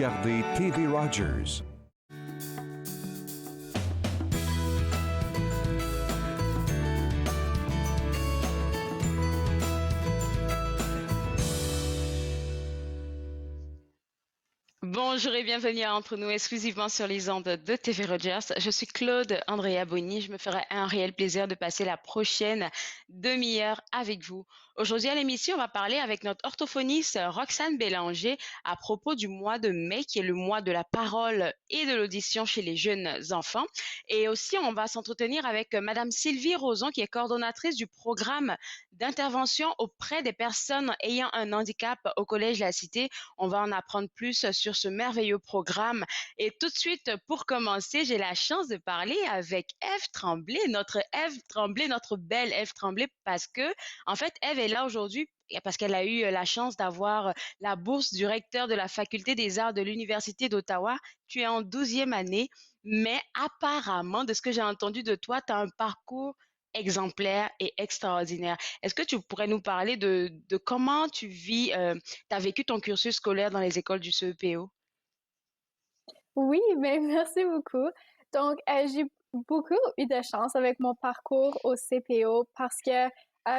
regardez TV Rogers. Bonjour et bienvenue à Entre nous exclusivement sur les ondes de TV Rogers. Je suis Claude Andrea Boni. Je me ferai un réel plaisir de passer la prochaine demi-heure avec vous. Aujourd'hui à l'émission, on va parler avec notre orthophoniste Roxane Bélanger à propos du mois de mai qui est le mois de la parole et de l'audition chez les jeunes enfants. Et aussi, on va s'entretenir avec Madame Sylvie Roson qui est coordonnatrice du programme d'intervention auprès des personnes ayant un handicap au Collège La Cité. On va en apprendre plus sur ce merveilleux programme. Et tout de suite, pour commencer, j'ai la chance de parler avec Ève Tremblay, notre belle Ève Tremblay, parce que, en fait, Ève est là aujourd'hui parce qu'elle a eu la chance d'avoir la bourse du recteur de la Faculté des arts de l'Université d'Ottawa. Tu es en 12e année, mais apparemment, de ce que j'ai entendu de toi, tu as un parcours exemplaire et extraordinaire. Est-ce que tu pourrais nous parler de comment tu vis, tu as vécu ton cursus scolaire dans les écoles du CEPO? Oui, ben merci beaucoup. Donc, j'ai beaucoup eu de chance avec mon parcours au CPO parce que,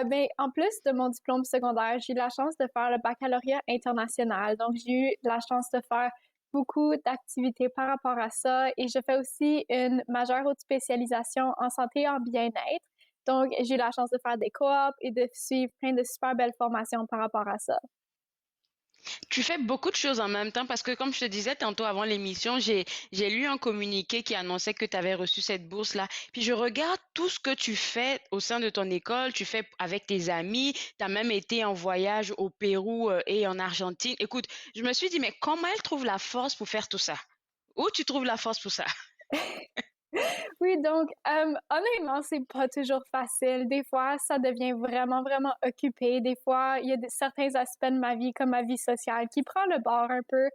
ben, en plus de mon diplôme secondaire, j'ai eu la chance de faire le baccalauréat international. Donc, j'ai eu la chance de faire beaucoup d'activités par rapport à ça et je fais aussi une majeure haute spécialisation en santé et en bien-être. Donc, j'ai eu la chance de faire des coops et de suivre plein de super belles formations par rapport à ça. Tu fais beaucoup de choses en même temps parce que comme je te disais tantôt avant l'émission, j'ai lu un communiqué qui annonçait que tu avais reçu cette bourse-là. Puis je regarde tout ce que tu fais au sein de ton école, tu fais avec tes amis, tu as même été en voyage au Pérou et en Argentine. Écoute, je me suis dit mais comment elle trouve la force pour faire tout ça? Où tu trouves la force pour ça? Oui, donc honnêtement, c'est pas toujours facile. Des fois, ça devient vraiment, vraiment occupé. Des fois, il y a certains aspects de ma vie, comme ma vie sociale, qui prend le bord un peu.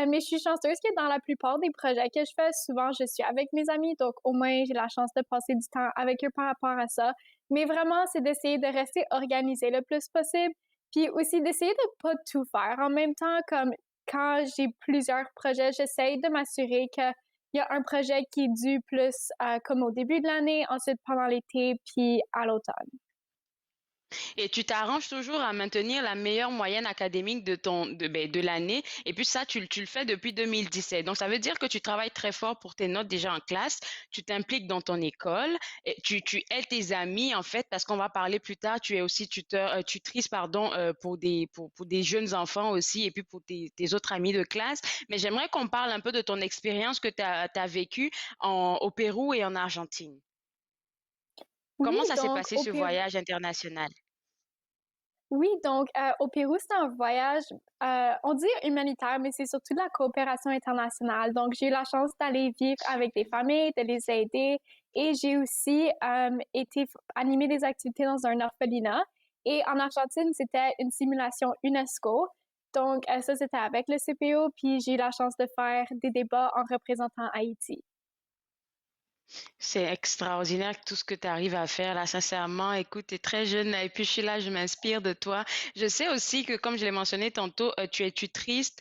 Mais je suis chanceuse que dans la plupart des projets que je fais, souvent, je suis avec mes amis, donc au moins, j'ai la chance de passer du temps avec eux par rapport à ça. Mais vraiment, c'est d'essayer de rester organisé le plus possible, puis aussi d'essayer de pas tout faire. En même temps, comme quand j'ai plusieurs projets, j'essaye de m'assurer que il y a un projet qui est dû plus comme au début de l'année, ensuite pendant l'été, puis à l'automne. Et tu t'arranges toujours à maintenir la meilleure moyenne académique de l'année. Et puis ça, tu le fais depuis 2017. Donc, ça veut dire que tu travailles très fort pour tes notes déjà en classe. Tu t'impliques dans ton école. Et tu aides tes amis, en fait, parce qu'on va parler plus tard. Tu es aussi tutrice, pardon, pour des jeunes enfants aussi et puis pour tes autres amis de classe. Mais j'aimerais qu'on parle un peu de ton expérience que tu as vécue au Pérou et en Argentine. Oui, Comment ça s'est donc passé au ce Pérou, voyage international? oui, donc au Pérou, c'est un voyage, on dit humanitaire, mais c'est surtout de la coopération internationale. Donc, j'ai eu la chance d'aller vivre avec des familles, de les aider, et j'ai aussi été animer des activités dans un orphelinat. Et en Argentine, c'était une simulation UNESCO. Donc, ça, c'était avec le CPO, puis j'ai eu la chance de faire des débats en représentant Haïti. C'est extraordinaire tout ce que tu arrives à faire là, sincèrement. Écoute, tu es très jeune et puis je suis là, je m'inspire de toi. Je sais aussi que, comme je l'ai mentionné tantôt, tu es tutrice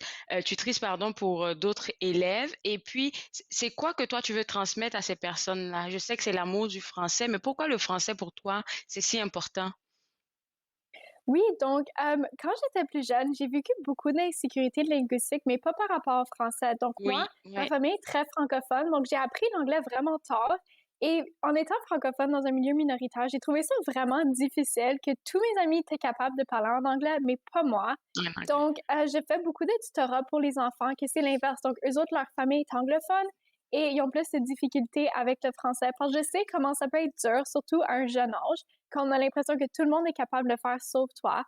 pardon, pour d'autres élèves. Et puis, c'est quoi que toi tu veux transmettre à ces personnes-là? Je sais que c'est l'amour du français, mais pourquoi le français pour toi, c'est si important? Oui, donc quand j'étais plus jeune, j'ai vécu beaucoup d'insécurité linguistique, mais pas par rapport au français. Donc moi, Oui, ma ouais. famille est très francophone, donc j'ai appris l'anglais vraiment tard. Et en étant francophone dans un milieu minoritaire, j'ai trouvé ça vraiment difficile que tous mes amis étaient capables de parler en anglais, mais pas moi. Donc, j'ai fait beaucoup de tutorat pour les enfants, que c'est l'inverse. Donc, eux autres, leur famille est anglophone et ils ont plus de difficultés avec le français. Parce que je sais comment ça peut être dur, surtout à un jeune âge, quand on a l'impression que tout le monde est capable de le faire sauf toi.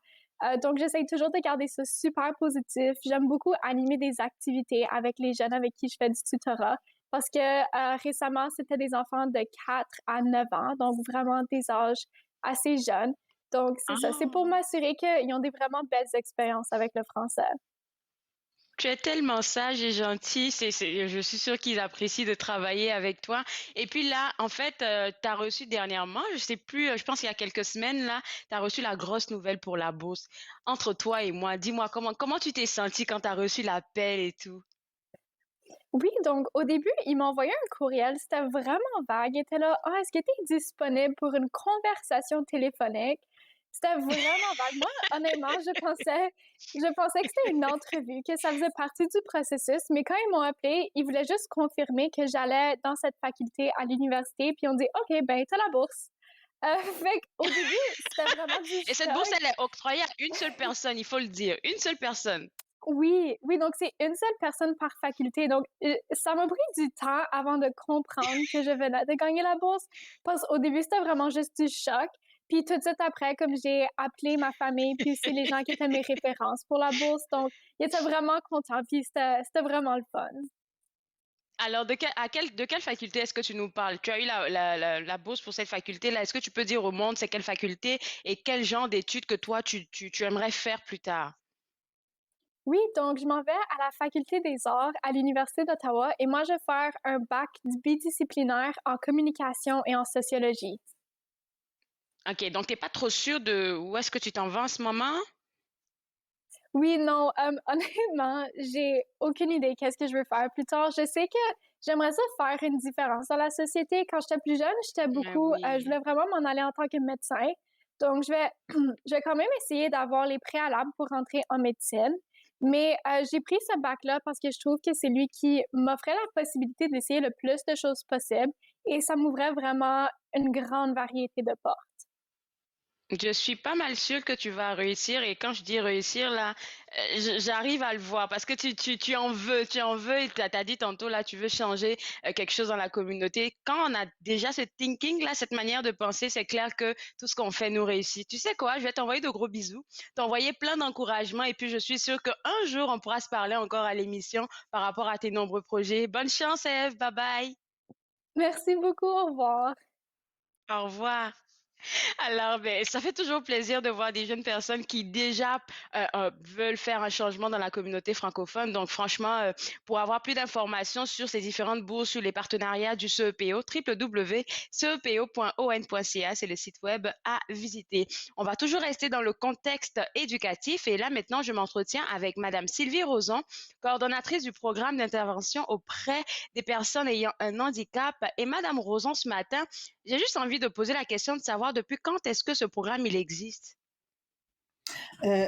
Donc, j'essaie toujours de garder ça super positif. J'aime beaucoup animer des activités avec les jeunes avec qui je fais du tutorat. Parce que récemment, c'était des enfants de 4 à 9 ans, donc vraiment des âges assez jeunes. Donc, c'est ça. C'est pour Ah. m'assurer qu'ils ont des vraiment belles expériences avec le français. Tu es tellement sage et gentil, je suis sûre qu'ils apprécient de travailler avec toi. Et puis là, en fait, tu as reçu dernièrement, je sais plus, je pense qu'il y a quelques semaines, là, tu as reçu la grosse nouvelle pour la bourse. Entre toi et moi, dis-moi comment tu t'es senti quand tu as reçu l'appel et tout? Oui, donc au début, il m'a envoyé un courriel, c'était vraiment vague. Il était là: «Ah, est-ce que tu es disponible pour une conversation téléphonique?» C'était vraiment vague. Moi, honnêtement, je pensais que c'était une entrevue, que ça faisait partie du processus, mais quand ils m'ont appelé, ils voulaient juste confirmer que j'allais dans cette faculté à l'université, puis on dit: «OK, ben, tu as la bourse». Fait qu'au début, c'était vraiment du Et cette bourse, choc. elle est octroyée à une seule personne, il faut le dire, une seule personne. Oui, oui, donc c'est une seule personne par faculté. Donc, ça m'a pris du temps avant de comprendre que je venais de gagner la bourse, parce qu'au début, c'était vraiment juste du choc. Puis tout de suite après, comme j'ai appelé ma famille, puis aussi les gens qui étaient mes références pour la bourse, donc ils étaient vraiment contents, puis c'était vraiment le fun. Alors, de quelle faculté est-ce que tu nous parles? Tu as eu la bourse pour cette faculté-là. Est-ce que tu peux dire au monde c'est quelle faculté et quel genre d'études que toi, tu aimerais faire plus tard? Oui, donc je m'en vais à la Faculté des arts à l'Université d'Ottawa et moi, je vais faire un bac bidisciplinaire en communication et en sociologie. OK, donc t'es pas trop sûr de où est-ce que tu t'en vas en ce moment? Oui, non, honnêtement, j'ai aucune idée qu'est-ce que je veux faire plus tard. Je sais que j'aimerais ça faire une différence dans la société. Quand j'étais plus jeune, Mais je oui. voulais vraiment m'en aller en tant que médecin. Donc, je vais quand même essayer d'avoir les préalables pour rentrer en médecine. Mais j'ai pris ce bac-là parce que je trouve que c'est lui qui m'offrait la possibilité d'essayer le plus de choses possible et ça m'ouvrait vraiment une grande variété de portes. Je suis pas mal sûre que tu vas réussir et quand je dis réussir là, j'arrive à le voir parce que tu en veux et t'as dit tantôt là, tu veux changer quelque chose dans la communauté. Quand on a déjà ce thinking là, cette manière de penser, c'est clair que tout ce qu'on fait nous réussit. Tu sais quoi, je vais t'envoyer de gros bisous, t'envoyer plein d'encouragements et puis je suis sûre qu'un jour on pourra se parler encore à l'émission par rapport à tes nombreux projets. Bonne chance, Eve, bye bye. Merci beaucoup, au revoir. Au revoir. Alors, ben, ça fait toujours plaisir de voir des jeunes personnes qui déjà veulent faire un changement dans la communauté francophone. Donc, franchement, pour avoir plus d'informations sur ces différentes bourses, sur les partenariats du CEPO, www.cepo.on.ca, c'est le site web à visiter. On va toujours rester dans le contexte éducatif. Et là, maintenant, je m'entretiens avec Madame Sylvie Roson, coordonnatrice du programme d'intervention auprès des personnes ayant un handicap. Et Madame Roson, ce matin, j'ai juste envie de poser la question de savoir depuis quand est-ce que ce programme il existe?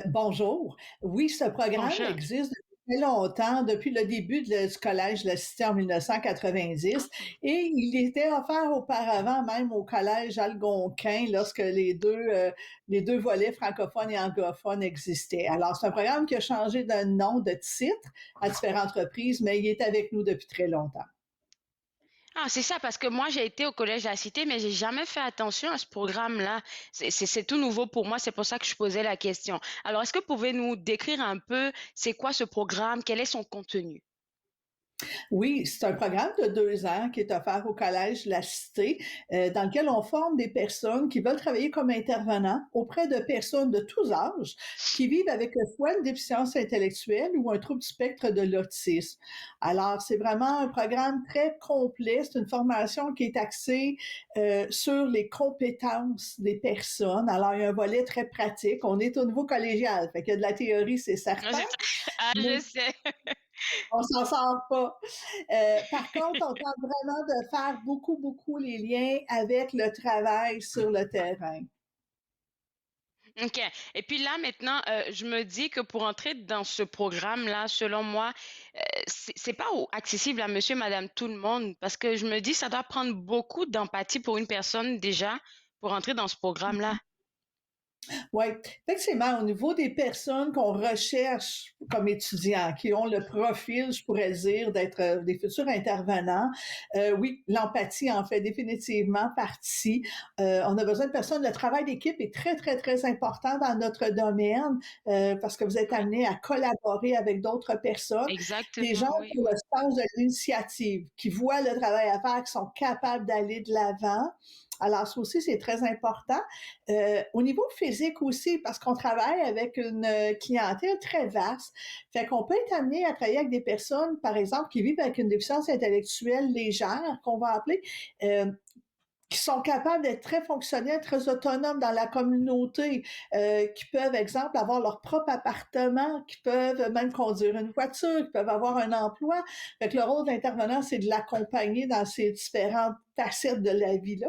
Bonjour. Oui, ce programme Bonjour. existe depuis très longtemps, depuis le début du collège de la Cité en 1990 et il était offert auparavant même au collège algonquin lorsque les deux volets francophones et anglophones existaient. Alors, c'est un programme qui a changé de nom, de titre à différentes reprises, mais il est avec nous depuis très longtemps. Ah, c'est ça, parce que moi j'ai été au collège de la Cité, mais j'ai jamais fait attention à ce programme-là. C'est tout nouveau pour moi, c'est pour ça que je posais la question. Alors, est-ce que vous pouvez nous décrire un peu c'est quoi ce programme, quel est son contenu? Oui, c'est un programme de 2 ans qui est offert au Collège La Cité, dans lequel on forme des personnes qui veulent travailler comme intervenants auprès de personnes de tous âges qui vivent avec soit une déficience intellectuelle ou un trouble du spectre de l'autisme. Alors, c'est vraiment un programme très complet. C'est une formation qui est axée sur les compétences des personnes. Alors, il y a un volet très pratique. On est au niveau collégial, fait qu'il y a de la théorie, c'est Ah, certain, c'est ça. Ah, mais je sais. on s'en sort pas. Par contre, on tente vraiment de faire beaucoup, beaucoup les liens avec le travail sur le terrain. OK. Et puis là, maintenant, je me dis que pour entrer dans ce programme-là, selon moi, c'est pas accessible à monsieur, madame, tout le monde, parce que je me dis, ça doit prendre beaucoup d'empathie pour une personne déjà pour entrer dans ce programme-là. Oui, effectivement, au niveau des personnes qu'on recherche comme étudiants, qui ont le profil, je pourrais dire, d'être des futurs intervenants, oui, l'empathie en fait définitivement partie. On a besoin de personnes. Le travail d'équipe est très, très, très important dans notre domaine parce que vous êtes Oui, amené à collaborer avec d'autres personnes, des gens exactement, oui, qui ont oui. le sens de l'initiative, qui voient le travail à faire, qui sont capables d'aller de l'avant. Alors, ça aussi, c'est très important. Au niveau physique aussi, parce qu'on travaille avec une clientèle très vaste, fait qu'on peut être amené à travailler avec des personnes, par exemple, qui vivent avec une déficience intellectuelle légère, qu'on va appeler, euh, qui sont capables d'être très fonctionnels, très autonomes dans la communauté, qui peuvent, exemple, avoir leur propre appartement, qui peuvent même conduire une voiture, qui peuvent avoir un emploi. Fait que le rôle d'intervenant, c'est de l'accompagner dans ces différentes facettes de la vie-là.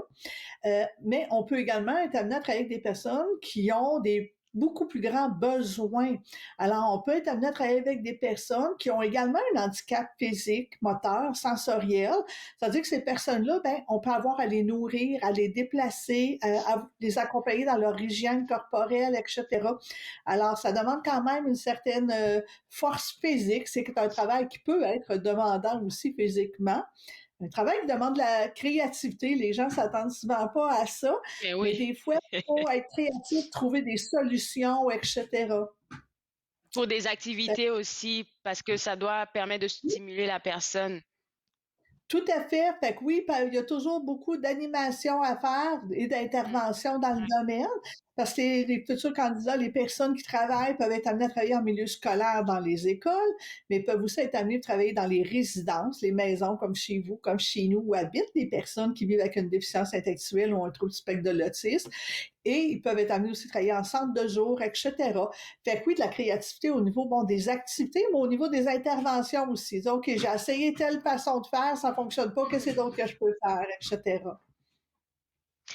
Mais on peut également être amené à travailler avec des personnes qui ont des beaucoup plus grands besoins. Alors, on peut être amené à travailler avec des personnes qui ont également un handicap physique, moteur, sensoriel. C'est-à-dire que ces personnes-là, ben, on peut avoir à les nourrir, à les déplacer, à les accompagner dans leur hygiène corporelle, etc. Alors, ça demande quand même une certaine force physique. C'est un travail qui peut être demandant aussi physiquement. Un travail qui demande de la créativité. Les gens s'attendent souvent pas à ça, Eh mais oui. des fois, il faut être créatif, trouver des solutions, etc. Pour des activités aussi, parce que ça doit permettre de stimuler la personne. Tout à fait. Fait que oui, il y a toujours beaucoup d'animation à faire et Mm. d'intervention dans le domaine, parce que les futurs candidats, les personnes qui travaillent peuvent être amenées à travailler en milieu scolaire dans les écoles, mais peuvent aussi être amenées à travailler dans les résidences, les maisons comme chez vous, comme chez nous, où habitent des personnes qui vivent avec une déficience intellectuelle ou un trouble du spectre de l'autisme. Et ils peuvent être amenés aussi à travailler en centre de jour, etc. Fait que oui, de la créativité au niveau bon, des activités, mais au niveau des interventions aussi. Donc, OK, j'ai essayé telle façon de faire, ça ne fonctionne pas, qu'est-ce d'autre que je peux faire, etc.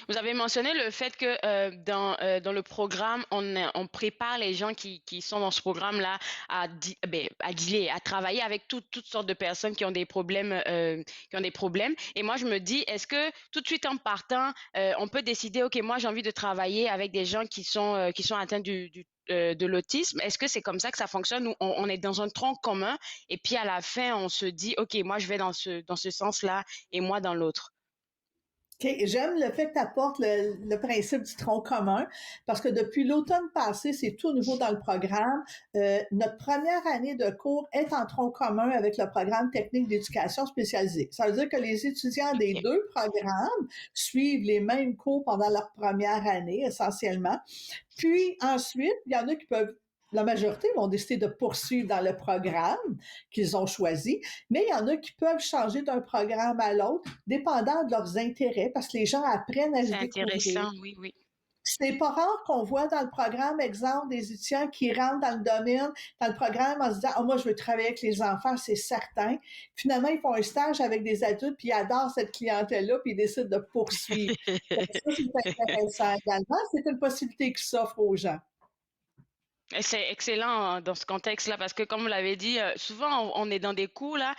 Vous avez mentionné le fait que dans le programme, on prépare les gens qui sont dans ce programme-là à dealer, à travailler avec toutes sortes de personnes qui ont des problèmes, qui ont des problèmes. Et moi, je me dis, est-ce que tout de suite en partant, on peut décider, OK, moi, j'ai envie de travailler avec des gens qui sont atteints de l'autisme. Est-ce que c'est comme ça que ça fonctionne ou on est dans un tronc commun et puis à la fin, on se dit, OK, moi, je vais dans ce sens-là et moi dans l'autre. OK, j'aime le fait que tu apportes le principe du tronc commun parce que depuis l'automne passé, c'est tout nouveau dans le programme. Notre première année de cours est en tronc commun avec le programme technique d'éducation spécialisée. Ça veut dire que les étudiants des OK. deux programmes suivent les mêmes cours pendant leur première année essentiellement. Puis ensuite, il y en a qui peuvent, la majorité vont décider de poursuivre dans le programme qu'ils ont choisi, mais il y en a qui peuvent changer d'un programme à l'autre, dépendant de leurs intérêts, parce que les gens apprennent à se C'est découvrir. intéressant, oui, oui. C'est pas rare qu'on voit dans le programme, exemple, des étudiants qui rentrent dans le domaine, dans le programme en se disant, ah, moi, je veux travailler avec les enfants, c'est certain. Finalement, ils font un stage avec des adultes, puis ils adorent cette clientèle-là, puis ils décident de poursuivre. Ça, c'est intéressant également. C'est une possibilité qui s'offre aux gens. Et c'est excellent hein, dans ce contexte-là parce que comme vous l'avez dit, souvent on est dans des cours là,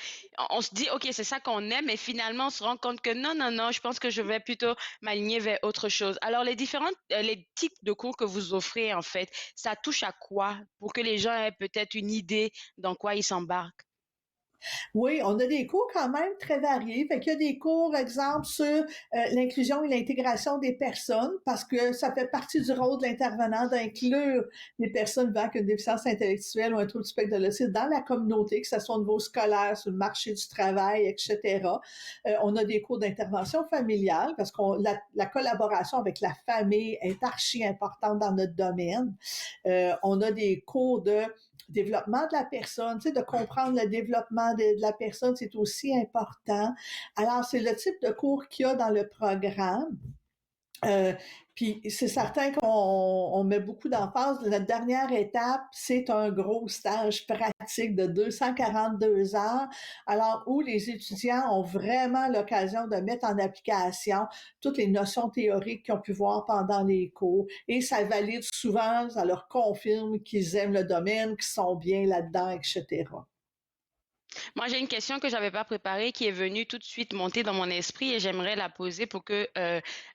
on se dit OK, c'est ça qu'on aime, mais finalement on se rend compte que non, non, non, je pense que je vais plutôt m'aligner vers autre chose. Alors les types de cours que vous offrez en fait, ça touche à quoi pour que les gens aient peut-être une idée dans quoi ils s'embarquent? Oui, on a des cours quand même très variés. Fait qu'il y a des cours, exemple, sur l'inclusion et l'intégration des personnes, parce que ça fait partie du rôle de l'intervenant d'inclure les personnes vivant avec une déficience intellectuelle ou un trouble du spectre de l'autisme dans la communauté, que ce soit au niveau scolaire, sur le marché du travail, etc. On a des cours d'intervention familiale, parce que la collaboration avec la famille est archi importante dans notre domaine. On a des cours de développement de la personne, tu sais, de comprendre le développement de la personne, c'est aussi important. Alors, c'est le type de cours qu'il y a dans le programme. Euh, Puis c'est certain qu'on met beaucoup d'emphase. La dernière étape, c'est un gros stage pratique de 242 heures, alors où les étudiants ont vraiment l'occasion de mettre en application toutes les notions théoriques qu'ils ont pu voir pendant les cours. Et ça valide souvent, ça leur confirme qu'ils aiment le domaine, qu'ils sont bien là-dedans, etc. Moi, j'ai une question que j'avais pas préparée qui est venue tout de suite monter dans mon esprit et j'aimerais la poser pour que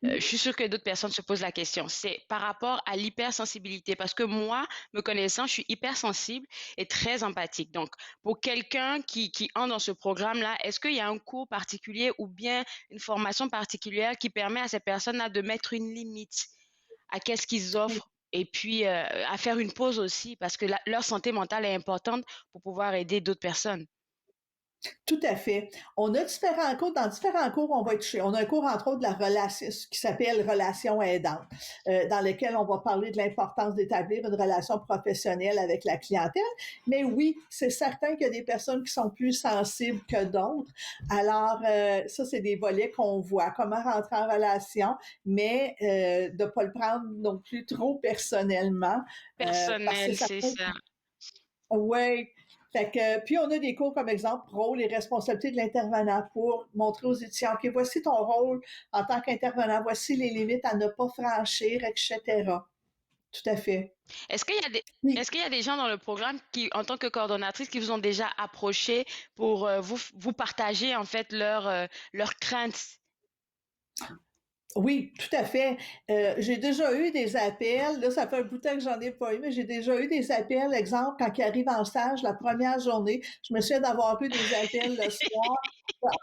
je suis sûre que d'autres personnes se posent la question. C'est par rapport à l'hypersensibilité parce que moi, me connaissant, je suis hypersensible et très empathique. Donc, pour quelqu'un qui entre dans ce programme-là, est-ce qu'il y a un cours particulier ou bien une formation particulière qui permet à ces personnes-là de mettre une limite à qu'est-ce qu'ils offrent? Et puis à faire une pause aussi, parce que leur santé mentale est importante pour pouvoir aider d'autres personnes. Tout à fait. On a différents cours. Dans différents cours, on va être touché. On a un cours, entre autres, de la relation, qui s'appelle Relations aidantes, dans lequel on va parler de l'importance d'établir une relation professionnelle avec la clientèle. Mais oui, c'est certain qu'il y a des personnes qui sont plus sensibles que d'autres. Alors, ça, c'est des volets qu'on voit. Comment rentrer en relation, mais de ne pas le prendre non plus trop personnellement, parce que Personnel, ça c'est peut... ça. Oui. Fait que, puis on a des cours comme exemple rôle et responsabilité de l'intervenant pour montrer aux étudiants, OK, voici ton rôle en tant qu'intervenant, voici les limites à ne pas franchir, etc. Tout à fait. Est-ce qu'il y a des, Oui. est-ce qu'il y a des gens dans le programme qui, en tant que coordonnatrice, qui vous ont déjà approché pour vous partager en fait leurs craintes? Oui, tout à fait. J'ai déjà eu des appels, là, ça fait un bout de temps que j'en ai pas eu, mais j'ai déjà eu des appels, exemple, quand ils arrivent en stage la première journée. Je me souviens d'avoir eu des appels le soir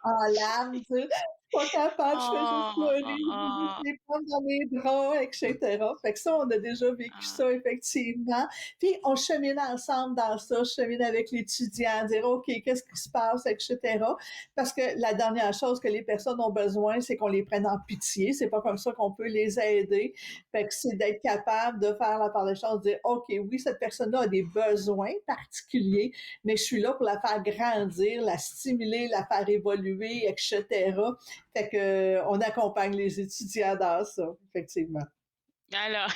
en larmes, tu sais, pas capable, je fais juste Oh, pleurer, oh, je veux juste oh, les prendre dans mes bras, etc. Fait que ça, on a déjà vécu oh. ça, effectivement. Puis, on chemine ensemble dans ça, je chemine avec l'étudiant, dire, OK, qu'est-ce qui se passe, etc. Parce que la dernière chose que les personnes ont besoin, c'est qu'on les prenne en pitié. C'est pas comme ça qu'on peut les aider. Fait que c'est d'être capable de faire la part des choses, de dire, OK, oui, cette personne-là a des besoins particuliers, mais je suis là pour la faire grandir, la stimuler, la faire évoluer, etc. Fait que, on accompagne les étudiants dans ça, effectivement. Alors,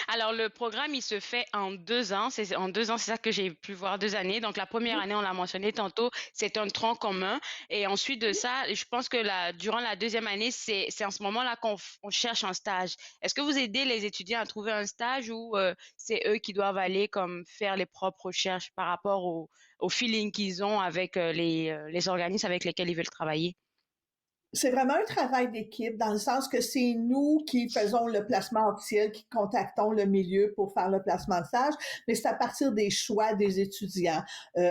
alors le programme, il se fait en 2 ans. En 2 ans, c'est ça que j'ai pu voir, 2 années. Donc la première année, on l'a mentionné tantôt, c'est un tronc commun. Et ensuite de ça, je pense que durant la deuxième année, c'est en ce moment-là on cherche un stage. Est-ce que vous aidez les étudiants à trouver un stage ou c'est eux qui doivent aller comme faire les propres recherches par rapport au feeling qu'ils ont avec les organismes avec lesquels ils veulent travailler? C'est vraiment un travail d'équipe dans le sens que c'est nous qui faisons le placement officiel, qui contactons le milieu pour faire le placement de stage, mais c'est à partir des choix des étudiants.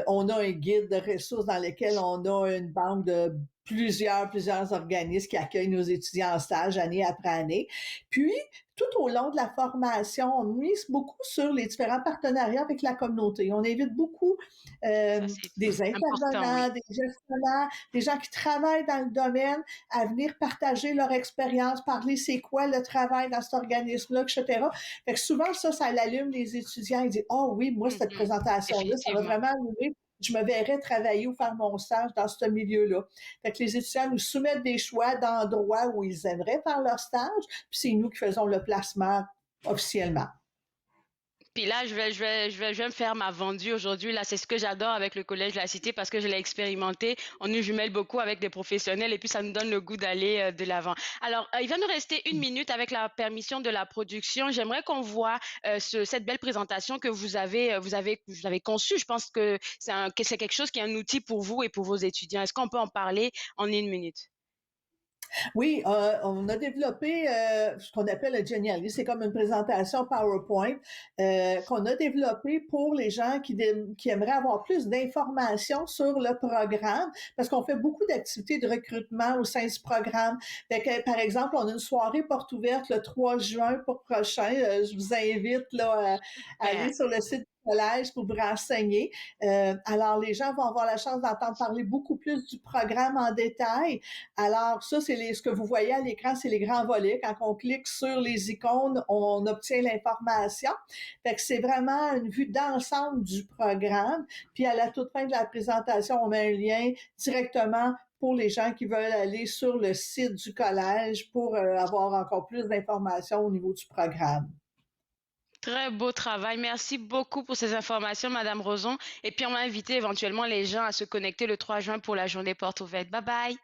On a un guide de ressources dans lequel on a une banque de plusieurs organismes qui accueillent nos étudiants en stage année après année. Puis, tout au long de la formation, on mise beaucoup sur les différents partenariats avec la communauté. On invite beaucoup Ça, c'est des important, oui. intervenants, des gestionnaires, des gens qui travaillent dans le domaine à venir partager leur expérience, parler c'est quoi le travail dans cet organisme-là, etc. Fait que souvent, ça l'allume les étudiants. Ils disent, oh oui, moi, cette Mhm. présentation-là, ça va Effectivement. vraiment allumer. Je me verrais travailler ou faire mon stage dans ce milieu-là. Fait que les étudiants nous soumettent des choix d'endroits où ils aimeraient faire leur stage, puis c'est nous qui faisons le placement officiellement. Puis là, je vais me faire ma vendue aujourd'hui. Là, c'est ce que j'adore avec le Collège de la Cité parce que je l'ai expérimenté. On nous jumelle beaucoup avec des professionnels et puis ça nous donne le goût d'aller de l'avant. Alors, il va nous rester 1 minute avec la permission de la production. J'aimerais qu'on voit cette belle présentation que vous avez conçue. Je pense que c'est quelque chose qui est un outil pour vous et pour vos étudiants. Est-ce qu'on peut en parler en 1 minute? Oui, on a développé ce qu'on appelle le Geniali. C'est comme une présentation PowerPoint qu'on a développé pour les gens qui aimeraient avoir plus d'informations sur le programme, parce qu'on fait beaucoup d'activités de recrutement au sein du programme. Fait que, par exemple, on a une soirée porte ouverte le 3 juin pour prochain. Je vous invite là, à aller Super. sur le site du collège pour vous renseigner. Alors, les gens vont avoir la chance d'entendre parler beaucoup plus du programme en détail. Alors, ça, ce que vous voyez à l'écran, c'est les grands volets. Quand on clique sur les icônes, on obtient l'information. Fait que c'est vraiment une vue d'ensemble du programme. Puis, à la toute fin de la présentation, on met un lien directement pour les gens qui veulent aller sur le site du collège pour avoir encore plus d'informations au niveau du programme. Très beau travail. Merci beaucoup pour ces informations, Madame Roson. Et puis, on va inviter éventuellement les gens à se connecter le 3 juin pour la journée porte ouverte. Bye bye.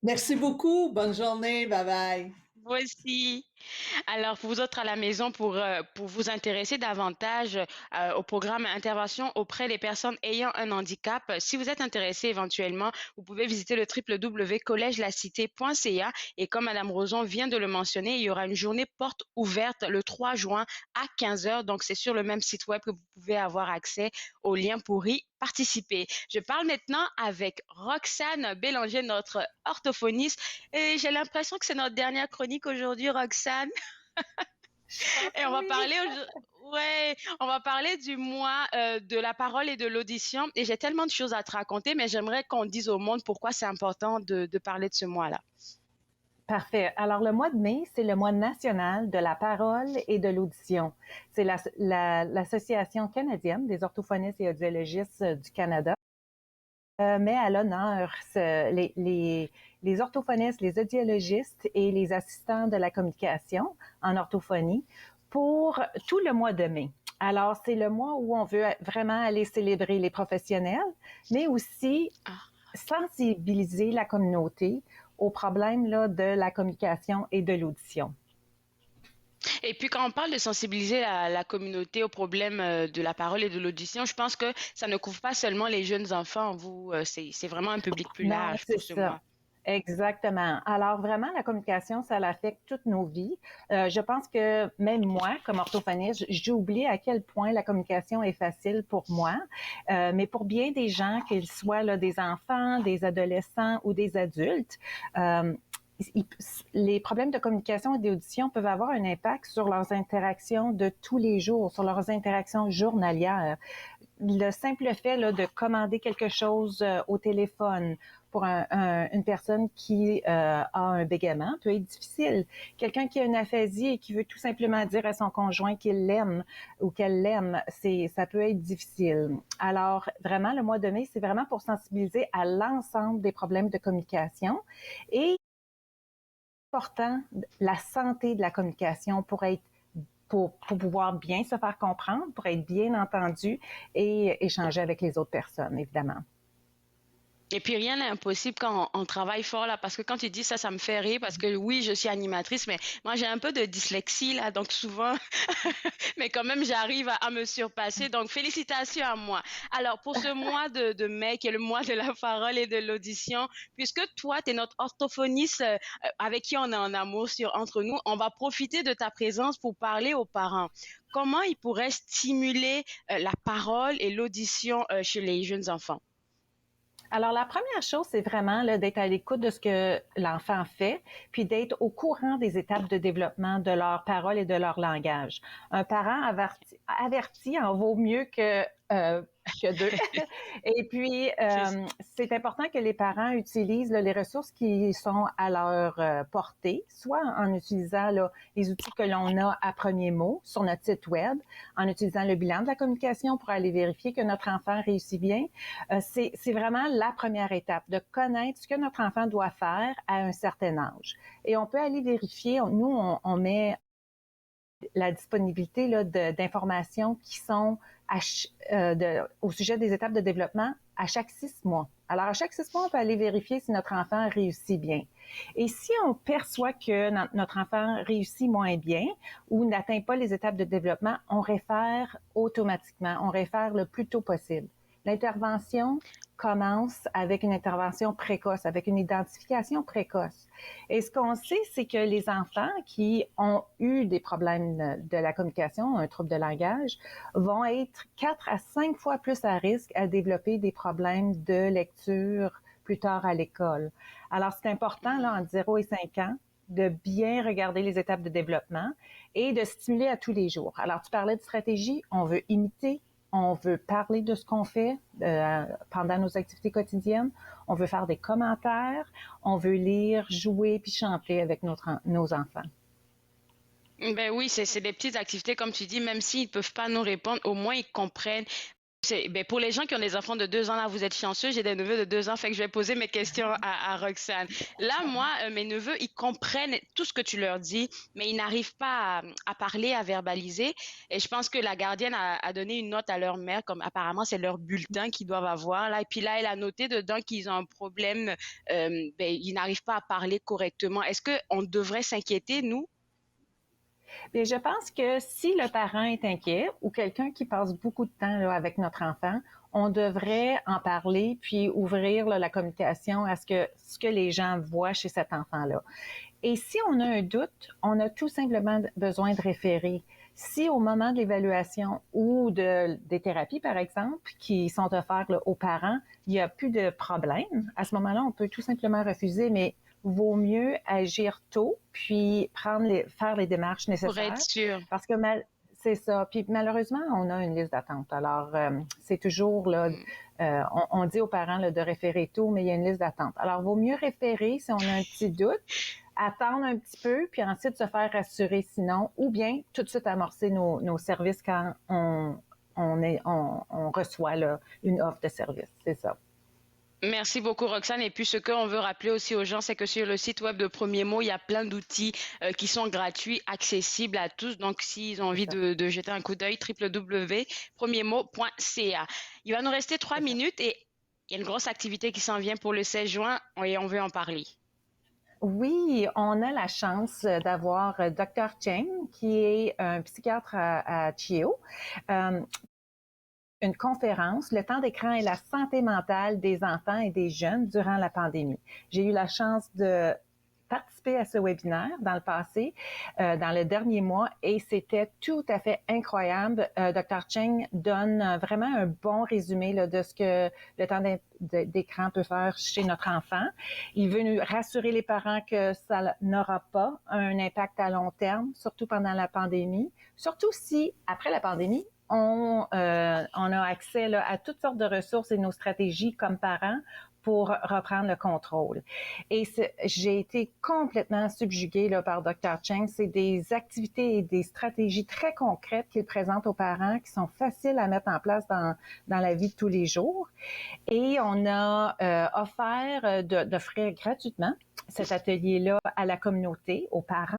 Merci beaucoup. Bonne journée. Bye bye. Moi aussi. Alors, pour vous autres à la maison, pour vous intéresser davantage au programme Intervention auprès des personnes ayant un handicap, si vous êtes intéressé éventuellement, vous pouvez visiter le www.collegelacité.ca et comme Madame Roson vient de le mentionner, il y aura une journée porte ouverte le 3 juin à 15 heures. Donc, c'est sur le même site web que vous pouvez avoir accès au lien pour y participer. Je parle maintenant avec Roxane Bélanger, notre orthophoniste, et j'ai l'impression que c'est notre dernière chronique aujourd'hui, Roxane. Je pense Et on que va oui. parler ouais, on va parler du mois de la parole et de l'audition. Et j'ai tellement de choses à te raconter, mais j'aimerais qu'on dise au monde pourquoi c'est important de parler de ce mois-là. Parfait. Alors, le mois de mai, c'est le mois national de la parole et de l'audition. C'est l'Association canadienne des orthophonistes et audiologistes du Canada met à l'honneur les orthophonistes, les audiologistes et les assistants de la communication en orthophonie pour tout le mois de mai. Alors, c'est le mois où on veut vraiment aller célébrer les professionnels, mais aussi sensibiliser la communauté aux problèmes là, de la communication et de l'audition. Et puis quand on parle de sensibiliser la communauté aux problèmes de la parole et de l'audition, je pense que ça ne couvre pas seulement les jeunes enfants. C'est vraiment un public plus Non, large c'est pour ce ça. mois. Exactement. Alors vraiment, la communication, ça affecte toutes nos vies. Je pense que même moi, comme orthophoniste, j'ai oublié à quel point la communication est facile pour moi, mais pour bien des gens, qu'ils soient là, des enfants, des adolescents ou des adultes, euh, les problèmes de communication et d'audition peuvent avoir un impact sur leurs interactions de tous les jours, sur leurs interactions journalières. Le simple fait là, de commander quelque chose au téléphone pour une personne qui a un bégaiement peut être difficile. Quelqu'un qui a une aphasie et qui veut tout simplement dire à son conjoint qu'il l'aime ou qu'elle l'aime, ça peut être difficile. Alors, vraiment, le mois de mai, c'est vraiment pour sensibiliser à l'ensemble des problèmes de communication et important la santé de la communication pour pouvoir bien se faire comprendre, pour être bien entendu et échanger avec les autres personnes, évidemment. Et puis rien n'est impossible quand on travaille fort là, parce que quand tu dis ça, ça me fait rire, parce que oui, je suis animatrice, mais moi j'ai un peu de dyslexie là, donc souvent, mais quand même j'arrive à me surpasser, donc félicitations à moi. Alors pour ce mois de mai, qui est le mois de la parole et de l'audition, puisque toi, tu es notre orthophoniste avec qui on est en amour entre nous, on va profiter de ta présence pour parler aux parents. Comment ils pourraient stimuler la parole et l'audition chez les jeunes enfants? Alors, la première chose, c'est vraiment là, d'être à l'écoute de ce que l'enfant fait, puis d'être au courant des étapes de développement de leur parole et de leur langage. Un parent averti en vaut mieux que deux. Et puis, c'est important que les parents utilisent là, les ressources qui sont à leur portée, soit en utilisant là, les outils que l'on a à premier mot sur notre site web, en utilisant le bilan de la communication pour aller vérifier que notre enfant réussit bien. C'est vraiment la première étape, de connaître ce que notre enfant doit faire à un certain âge. Et on peut aller vérifier, nous, on met la disponibilité là, d'informations qui sont au sujet des étapes de développement à chaque 6 mois. Alors, à chaque 6 mois, on peut aller vérifier si notre enfant réussit bien. Et si on perçoit que notre enfant réussit moins bien ou n'atteint pas les étapes de développement, on réfère automatiquement, on réfère le plus tôt possible. L'intervention commence avec une intervention précoce, avec une identification précoce. Et ce qu'on sait, c'est que les enfants qui ont eu des problèmes de la communication, un trouble de langage, vont être 4 à 5 fois plus à risque à développer des problèmes de lecture plus tard à l'école. Alors, c'est important, là, entre 0 et 5 ans, de bien regarder les étapes de développement et de stimuler à tous les jours. Alors, tu parlais de stratégie, on veut imiter, on veut parler de ce qu'on fait pendant nos activités quotidiennes, on veut faire des commentaires, on veut lire, jouer puis chanter avec nos enfants. Ben oui, c'est des petites activités, comme tu dis, même s'ils ne peuvent pas nous répondre, au moins ils comprennent. Ben, pour les gens qui ont des enfants de 2 ans, là, vous êtes chanceux, j'ai des neveux de 2 ans, fait que je vais poser mes questions à Roxane. Là, moi, mes neveux, ils comprennent tout ce que tu leur dis, mais ils n'arrivent pas à parler, à verbaliser. Et je pense que la gardienne a donné une note à leur mère, comme apparemment c'est leur bulletin qu'ils doivent avoir, là. Et puis là, elle a noté dedans qu'ils ont un problème, ben, ils n'arrivent pas à parler correctement. Est-ce qu'on devrait s'inquiéter, nous? Bien, je pense que si le parent est inquiet ou quelqu'un qui passe beaucoup de temps là, avec notre enfant, on devrait en parler puis ouvrir là, la communication à ce que les gens voient chez cet enfant-là. Et si on a un doute, on a tout simplement besoin de référer. Si au moment de l'évaluation ou des thérapies, par exemple, qui sont offertes là, aux parents, il n'y a plus de problème, à ce moment-là, on peut tout simplement refuser, mais vaut mieux agir tôt, puis faire les démarches nécessaires. Pour être sûr. Parce que c'est ça. Puis malheureusement, on a une liste d'attente. Alors, c'est toujours là, on dit aux parents là, de référer tôt, mais il y a une liste d'attente. Alors, vaut mieux référer si on a un petit doute, attendre un petit peu, puis ensuite se faire rassurer sinon, ou bien tout de suite amorcer nos services quand on reçoit là, une offre de service. C'est ça. Merci beaucoup, Roxane. Et puis, ce qu'on veut rappeler aussi aux gens, c'est que sur le site web de Premier Mot, il y a plein d'outils qui sont gratuits, accessibles à tous. Donc, s'ils ont envie de jeter un coup d'œil, www.premiermot.ca. Il va nous rester 3 minutes et il y a une grosse activité qui s'en vient pour le 16 juin et on veut en parler. Oui, on a la chance d'avoir Dr. Cheng, qui est un psychiatre à Chio. Une conférence, le temps d'écran et la santé mentale des enfants et des jeunes durant la pandémie. J'ai eu la chance de participer à ce webinaire dans le passé, dans le dernier mois, et c'était tout à fait incroyable. Dr. Cheng donne vraiment un bon résumé là, de ce que le temps d'écran peut faire chez notre enfant. Il veut nous rassurer les parents que ça n'aura pas un impact à long terme, surtout pendant la pandémie, surtout si, après la pandémie, on a accès là, à toutes sortes de ressources et nos stratégies comme parents pour reprendre le contrôle. Et j'ai été complètement subjuguée là, par Dr. Cheng. C'est des activités et des stratégies très concrètes qu'il présente aux parents qui sont faciles à mettre en place dans la vie de tous les jours. Et on a offert d'offrir gratuitement cet atelier-là à la communauté, aux parents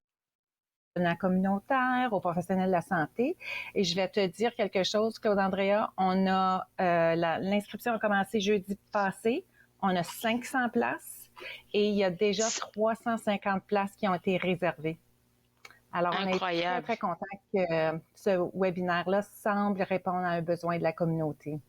communautaire, aux professionnels de la santé. Et je vais te dire quelque chose, Claude Andrea, on a l'inscription a commencé jeudi passé, on a 500 places et il y a déjà 350 places qui ont été réservées. Alors, incroyable. On est très, très content que ce webinaire-là semble répondre à un besoin de la communauté.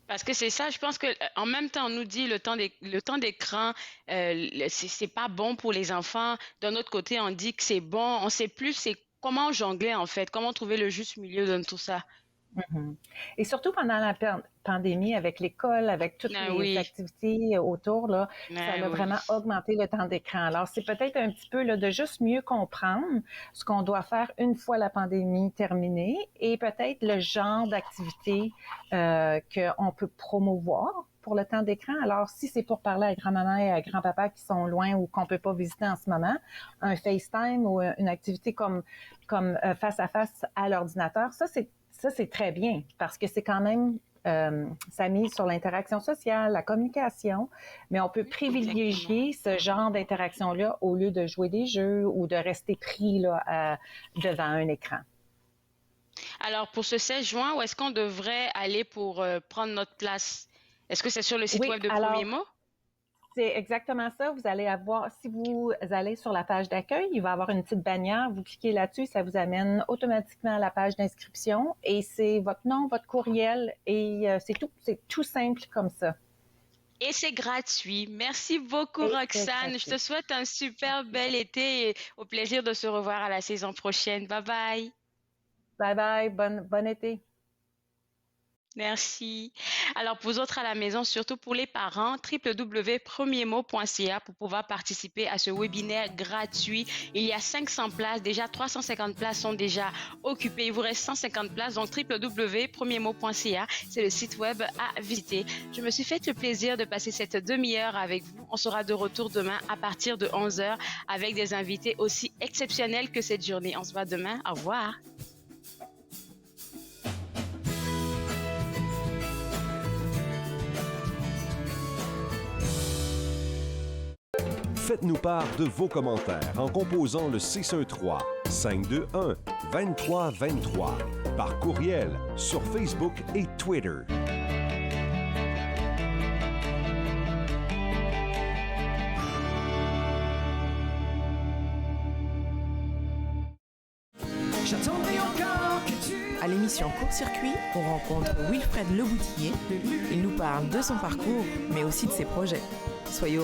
Parce que c'est ça, je pense qu'en même temps, on nous dit le temps d'écran, c'est pas bon pour les enfants. D'un autre côté, on dit que c'est bon. On sait plus c'est comment jongler en fait, comment trouver le juste milieu dans tout ça. Mm-hmm. Et surtout pendant la pandémie, avec l'école, avec toutes les activités autour, là, ça a vraiment augmenté le temps d'écran. Alors, c'est peut-être un petit peu là, de juste mieux comprendre ce qu'on doit faire une fois la pandémie terminée et peut-être le genre d'activité qu'on peut promouvoir pour le temps d'écran. Alors, si c'est pour parler à grand-maman et à grand-papa qui sont loin ou qu'on peut pas visiter en ce moment, un FaceTime ou une activité comme face-à-face à l'ordinateur, ça, c'est très bien parce que c'est quand même, ça mise sur l'interaction sociale, la communication, mais on peut privilégier ce genre d'interaction-là au lieu de jouer des jeux ou de rester pris là, devant un écran. Alors, pour ce 16 juin, où est-ce qu'on devrait aller pour prendre notre place? Est-ce que c'est sur le site web de Premier Mot? C'est exactement ça. Vous allez avoir, si vous allez sur la page d'accueil, il va y avoir une petite bannière. Vous cliquez là-dessus, ça vous amène automatiquement à la page d'inscription et c'est votre nom, votre courriel et c'est tout simple comme ça. Et c'est gratuit. Merci beaucoup, Roxane. Je te souhaite un super bel été et au plaisir de se revoir à la saison prochaine. Bye bye. Bye bye. Bon été. Merci. Alors, pour vous autres à la maison, surtout pour les parents, www.premiermot.ca pour pouvoir participer à ce webinaire gratuit. Il y a 500 places, déjà 350 places sont déjà occupées. Il vous reste 150 places, donc www.premiermot.ca, c'est le site web à visiter. Je me suis fait le plaisir de passer cette demi-heure avec vous. On sera de retour demain à partir de 11h avec des invités aussi exceptionnels que cette journée. On se voit demain. Au revoir. Faites-nous part de vos commentaires en composant le 613-521-2323 par courriel sur Facebook et Twitter. À l'émission Court-Circuit, on rencontre Wilfred Leboutillier. Il nous parle de son parcours, mais aussi de ses projets. Soyez